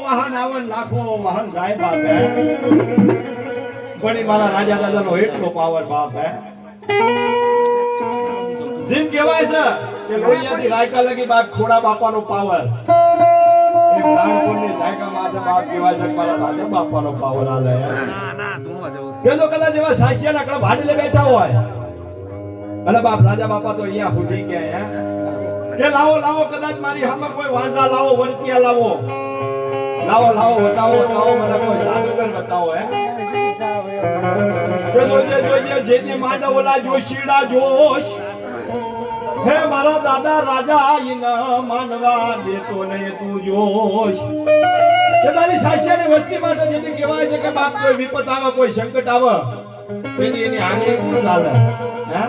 વાહન આવન લાખો વાહન જાય બાપ હે પણ મારા રાજા દાદાનો એટલો પાવર બાપ હે જીમ કહેવાય છે કે લોહિયાથી રાયકા લગી બાપ ખોડા બાપાનો પાવર એક નાનપણની જાયકા માથે બાપ કહેવાય છે મારા રાજા બાપાનો પાવર આલે પેલો કદાચ એવા સાસિયાના કડા ભાડલે બેઠા હોય અને બાપ રાજા બાપા તો અહીંયા સુધી ગયા હે કે લાવો લાવો કદાચ મારી સામે કોઈ વાંઝા લાવો વર્તિયા લાવો લાવો લાવો બતાવો મને કોઈ જાદુગર બતાવો હે કે જોજે જેની માંડવ ઓલા જોશીડા જોશ હે મારા દાદા રાજા ઈના માનવા દેતો નહીં તું જોશ કે તારી સાસિયાની વસ્તી માટે જેથી કહેવાય છે કે બાપ કોઈ વિપત આવે કોઈ સંકટ આવે એની આંગળી કોણ ચાલે હે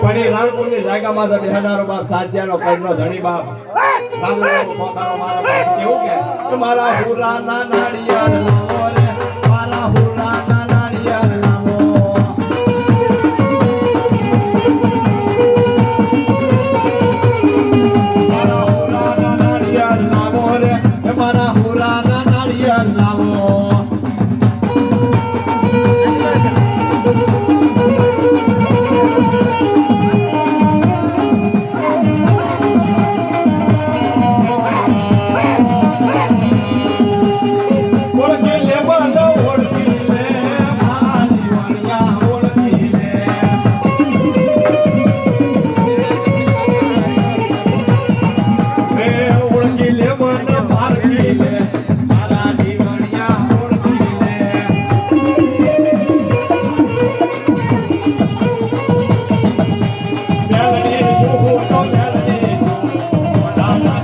પણ એ રાણપુરની જાયગામાં બેહનારો બાપ સાચિયાનો કડનો ધણી બાપ નાગલો ખોખારો મારા પાસે કેવું કે મારા હુરાના નાડિયા